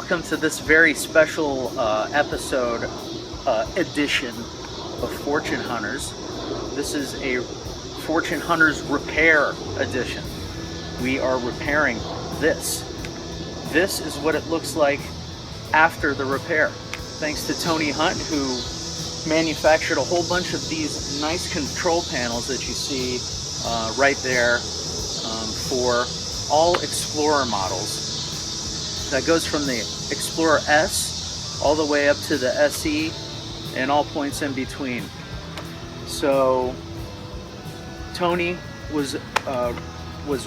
welcome to this very special edition of Fortune Hunters. This is a Fortune Hunters repair edition. We are repairing this. This is what it looks like after the repair. Thanks to Tony Hunt, who manufactured a whole bunch of these nice control panels that you see right there for all Explorer models. That goes from the Explorer S all the way up to the SE and all points in between. So Tony was a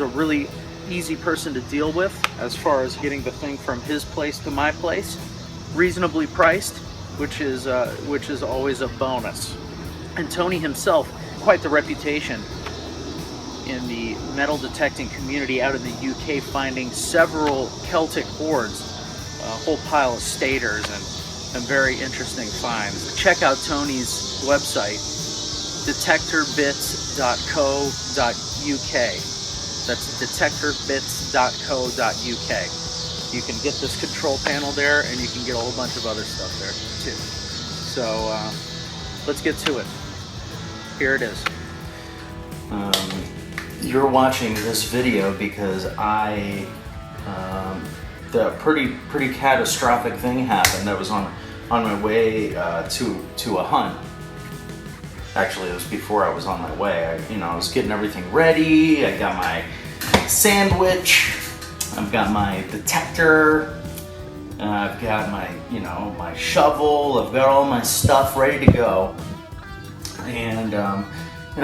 really easy person to deal with as far as getting the thing from his place to my place, reasonably priced, which is always a bonus. And Tony himself, quite the reputation in the metal detecting community out in the UK, finding several Celtic hoards, a whole pile of stators, and very interesting finds. Check out Tony's website, detectorbits.co.uk. That's detectorbits.co.uk. You can get this control panel there, and you can get a whole bunch of other stuff there too. So let's get to it. Here it is. You're watching this video because the pretty catastrophic thing happened. That was on my way to a hunt. Actually, it was before I was on my way. I was getting everything ready. I got my sandwich. I've got my detector. I've got my my shovel. I've got all my stuff ready to go. And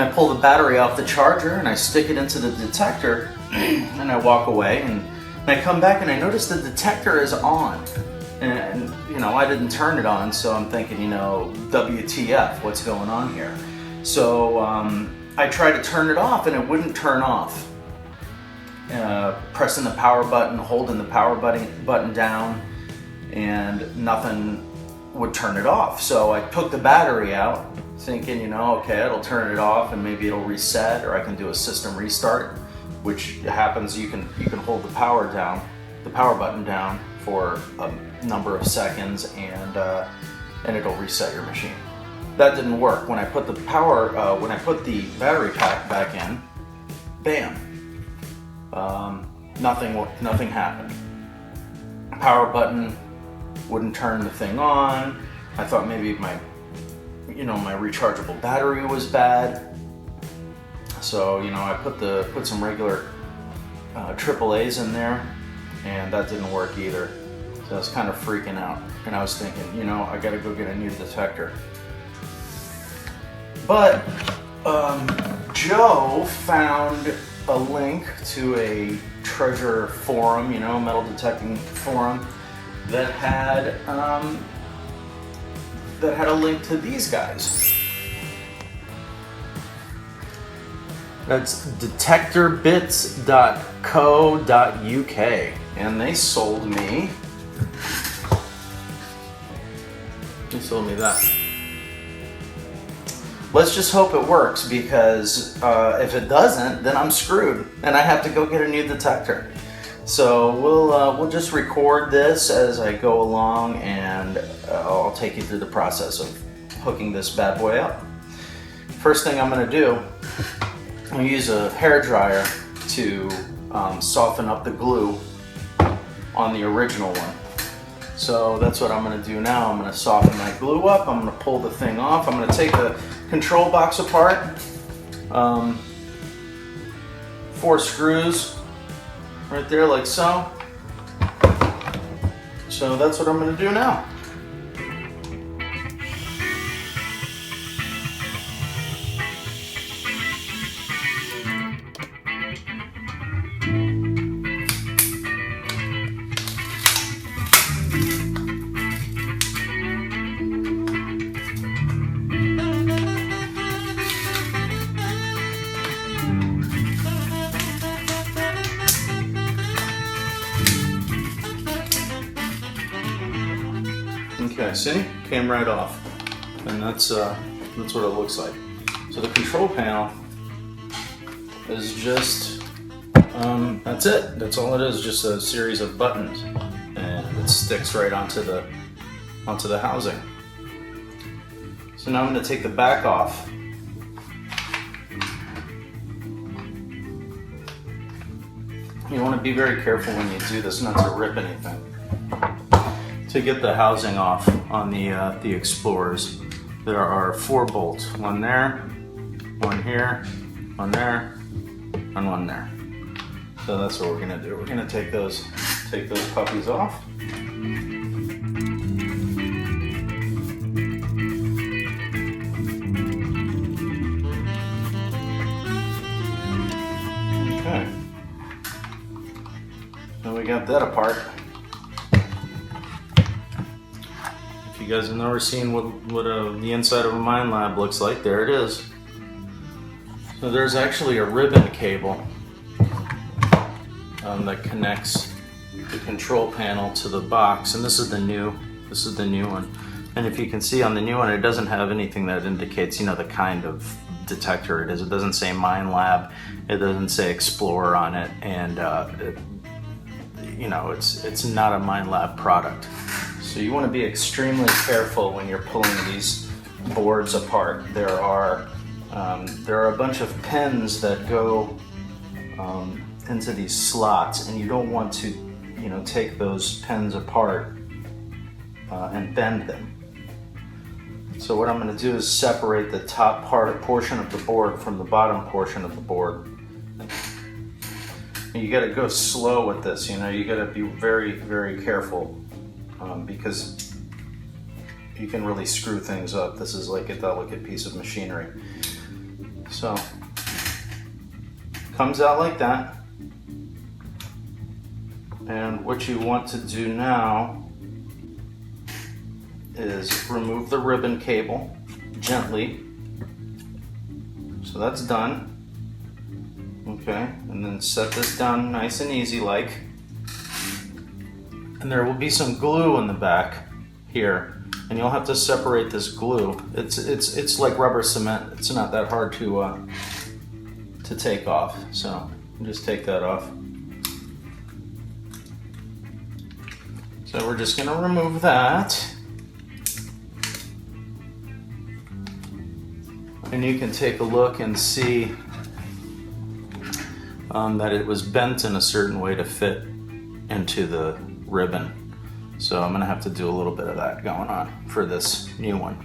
I pull the battery off the charger and I stick it into the detector and I walk away and I come back and I notice the detector is on. And I didn't turn it on, so I'm thinking, WTF, what's going on here? So I tried to turn it off and it wouldn't turn off. Pressing the power button, holding the power button down, and nothing would turn it off. So I took the battery out, thinking, okay, it'll turn it off and maybe it'll reset, or I can do a system restart, which happens. You can hold the power button down for a number of seconds, and it'll reset your machine. That didn't work. When I put the battery pack back in, bam, nothing happened. Power button wouldn't turn the thing on. I thought maybe my rechargeable battery was bad. So I put some regular AAAs in there, and that didn't work either. So I was kind of freaking out, and I was thinking, I gotta go get a new detector. But Joe found a link to a treasure forum, metal detecting forum, that had a link to these guys. That's detectorbits.co.uk, and they sold me that. Let's just hope it works, because if it doesn't, then I'm screwed and I have to go get a new detector. So we'll just record this as I go along, and I'll take you through the process of hooking this bad boy up. First thing I'm going to do, I'm going to use a hairdryer to soften up the glue on the original one. So that's what I'm going to do now. I'm going to soften my glue up. I'm going to pull the thing off. I'm going to take the control box apart. 4 screws right there, like so. So that's what I'm going to do now. Okay, see? Came right off. And that's what it looks like. So the control panel is just, that's it. That's all it is, just a series of buttons. And it's sticks right onto the housing. So now I'm going to take the back off. You want to be very careful when you do this not to rip anything. To get the housing off on the Explorers, there are 4 bolts. One there, one here, one there, and one there. So that's what we're going to do. We're going to take those puppies off. Okay. Now we got that apart. If you guys have never seen what the inside of a Minelab looks like, there it is. So there's actually a ribbon cable that connects the control panel to the box, and this is the new one. And if you can see on the new one, it doesn't have anything that indicates, you know, the kind of detector it is. It doesn't say Minelab, it doesn't say Explorer on it, and you know, it's not a Minelab product. So you want to be extremely careful when you're pulling these boards apart. There are a bunch of pins that go into these slots, and you don't want to, you know, take those pins apart and bend them. So what I'm going to do is separate the top portion of the board from the bottom portion of the board. And you got to go slow with this, you know, you got to be very, very careful because you can really screw things up. This is like a delicate piece of machinery. So, comes out like that. And what you want to do now is remove the ribbon cable gently. So that's done. Okay, and then set this down nice and easy like. And there will be some glue in the back here, and you'll have to separate this glue. It's like rubber cement. It's not that hard to take off. So just take that off. So we're just gonna remove that. And you can take a look and see that it was bent in a certain way to fit into the ribbon. So I'm gonna have to do a little bit of that going on for this new one.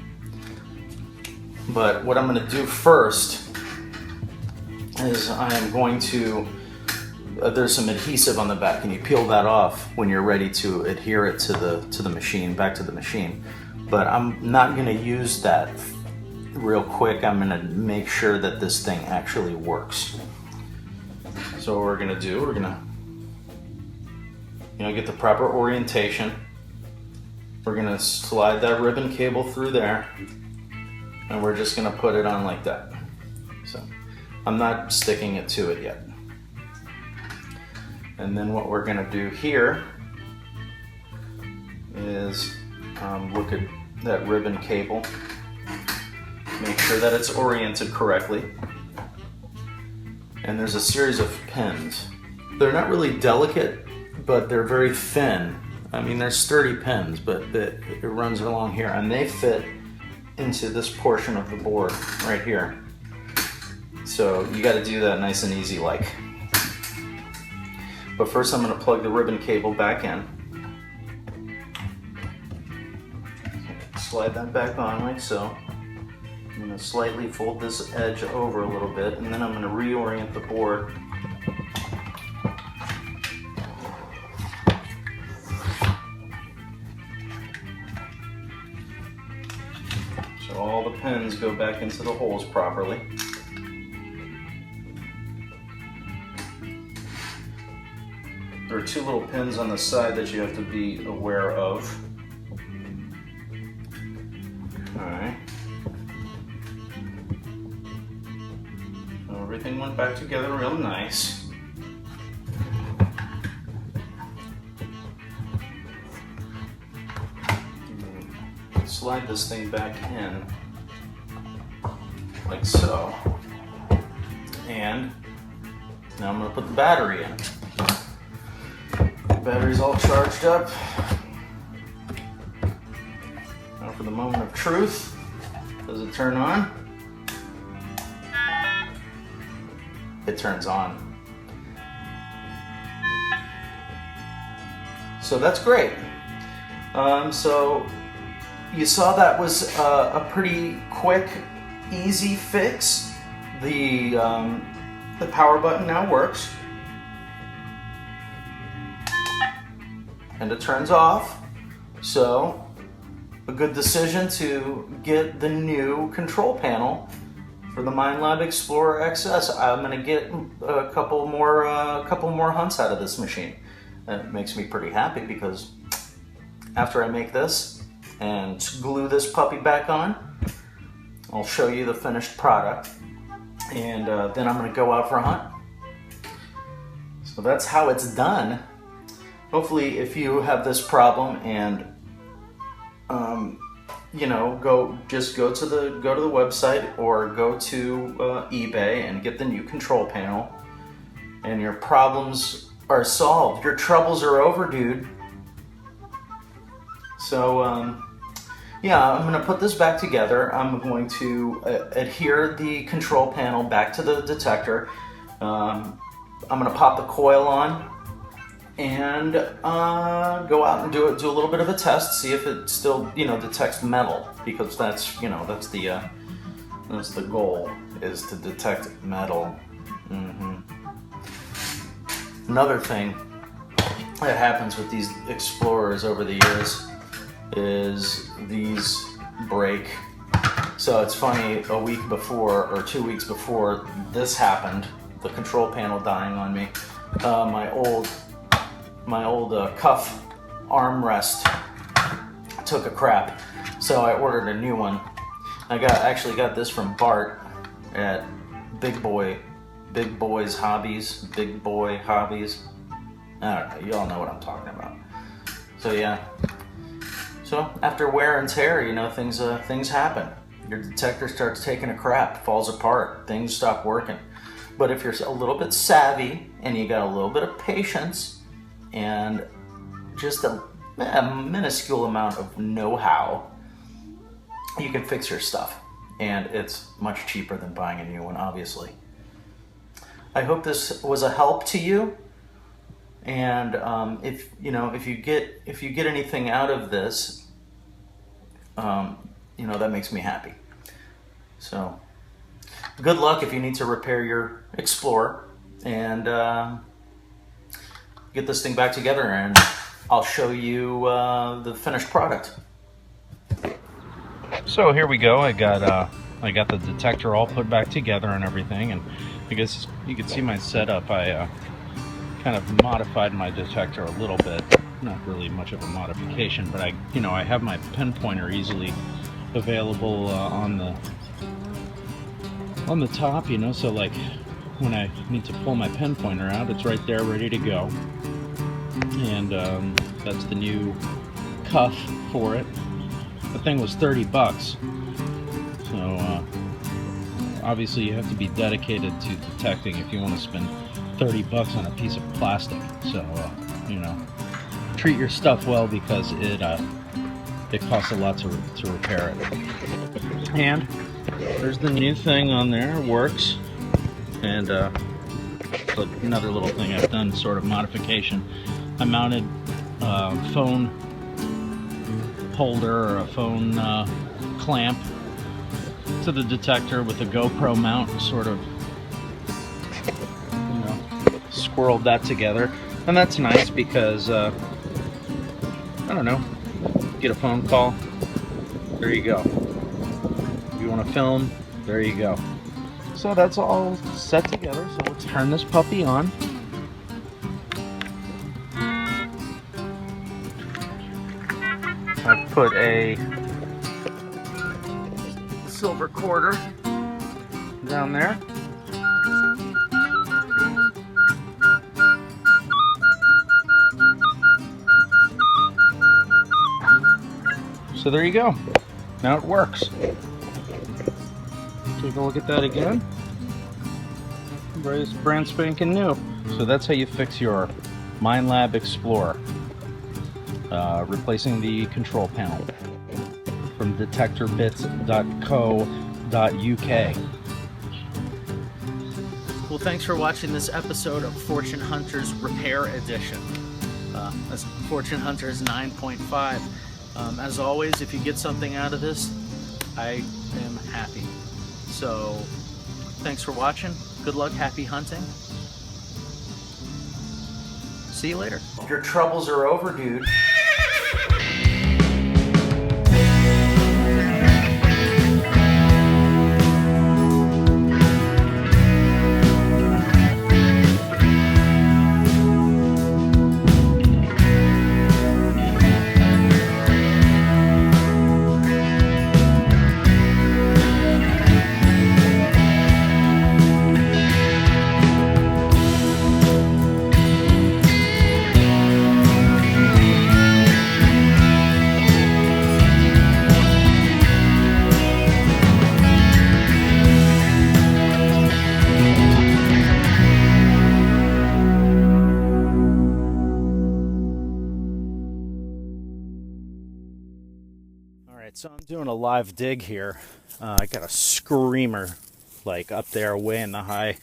But what I'm gonna do first is I am going to, there's some adhesive on the back, and you peel that off when you're ready to adhere it to the machine, back to the machine. But I'm not gonna use that real quick. I'm gonna make sure that this thing actually works. So what we're gonna do, we're gonna, you know, get the proper orientation. We're gonna slide that ribbon cable through there, and we're just gonna put it on like that. So I'm not sticking it to it yet. And then what we're gonna do here is look at that ribbon cable, make sure that it's oriented correctly. And there's a series of pins. They're not really delicate, but they're very thin. I mean, there's 30 pins, but it runs along here, and they fit into this portion of the board right here. So you got to do that nice and easy like. But first I'm going to plug the ribbon cable back in. Slide that back on like so. I'm going to slightly fold this edge over a little bit, and then I'm going to reorient the board. So all the pins go back into the holes properly. There are 2 little pins on the side that you have to be aware of. Alright. Everything went back together real nice. Slide this thing back in like so. And now I'm going to put the battery in. The battery's all charged up. for the moment of truth. Does it turn on? It turns on. So that's great. So you saw that was a pretty quick, easy fix. The power button now works. And it turns off. So a good decision to get the new control panel for the Minelab Explorer XS. I'm gonna get a couple more hunts out of this machine. That makes me pretty happy because after I make this and glue this puppy back on, I'll show you the finished product, and then I'm gonna go out for a hunt. So that's how it's done. Hopefully, if you have this problem and you know, go to the website or go to eBay and get the new control panel, and your problems are solved. Your troubles are over, dude. So yeah, I'm gonna put this back together. I'm going to adhere the control panel back to the detector. I'm gonna pop the coil on and go out and do a little bit of a test, see if it still, you know, detects metal, because that's, you know, that's the goal, is to detect metal. Another thing that happens with these Explorers over the years is these break. So it's funny, a week before or 2 weeks before this happened, the control panel dying on me, my old cuff armrest took a crap, so I ordered a new one. I actually got this from Bart at Big Boy Hobbies. I don't know, you all know what I'm talking about. So yeah. So after wear and tear, you know, things happen. Your detector starts taking a crap, falls apart, things stop working. But if you're a little bit savvy and you got a little bit of patience and just a minuscule amount of know-how, you can fix your stuff. And it's much cheaper than buying a new one, obviously. I hope this was a help to you. And if you get anything out of this, you know, that makes me happy. So good luck if you need to repair your Explorer, and get this thing back together, and I'll show you the finished product. So here we go. I got the detector all put back together and everything, and I guess you can see my setup. I kind of modified my detector a little bit. Not really much of a modification, but I have my pinpointer easily available on the top, you know, so like when I need to pull my pinpointer out, it's right there ready to go. And that's the new cuff for it. The thing was $30, so obviously you have to be dedicated to detecting if you want to spend $30 on a piece of plastic. So you know, treat your stuff well, because it costs a lot to repair it. And there's the new thing on there, it works. And so another little thing I've done, sort of modification. I mounted a phone holder or a phone clamp to the detector with a GoPro mount, sort of, you know, squirreled that together. And that's nice because, I don't know, get a phone call, there you go. If you want to film, there you go. So that's all set together, so let's turn this puppy on. I've put a silver quarter down there. So there you go. Now it works. Take a look at that again. Brand spanking new. So that's how you fix your Minelab Explorer. Replacing the control panel. from detectorbits.co.uk. Well, thanks for watching this episode of Fortune Hunters Repair Edition. That's Fortune Hunters 9.5. As always, if you get something out of this, I am happy. So, thanks for watching. Good luck, happy hunting. See you later. Your troubles are over, dude. So I'm doing a live dig here. I got a screamer like up there way in the high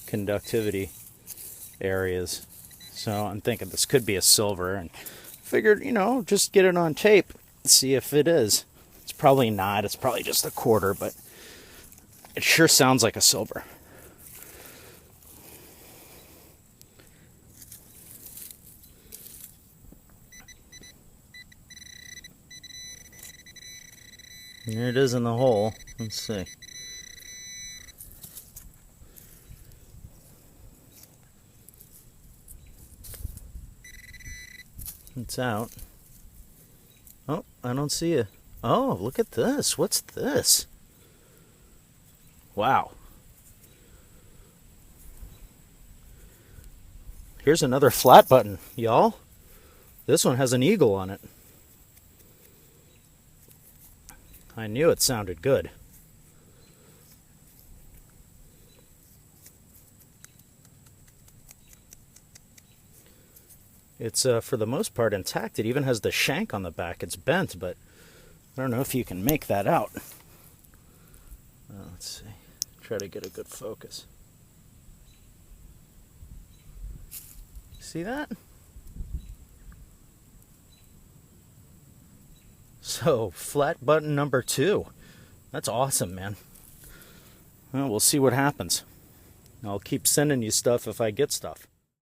conductivity areas. So I'm thinking this could be a silver, and figured, just get it on tape, see if it is. It's probably not. It's probably just a quarter, but it sure sounds like a silver. There it is in the hole. Let's see. It's out. Oh, I don't see it. Oh, look at this. What's this? Wow. Here's another flat button, y'all. This one has an eagle on it. I knew it sounded good. It's for the most part intact. It even has the shank on the back. It's bent, but I don't know if you can make that out. Let's see. Try to get a good focus. See that? So, flat button number 2. That's awesome, man. Well, we'll see what happens. I'll keep sending you stuff if I get stuff.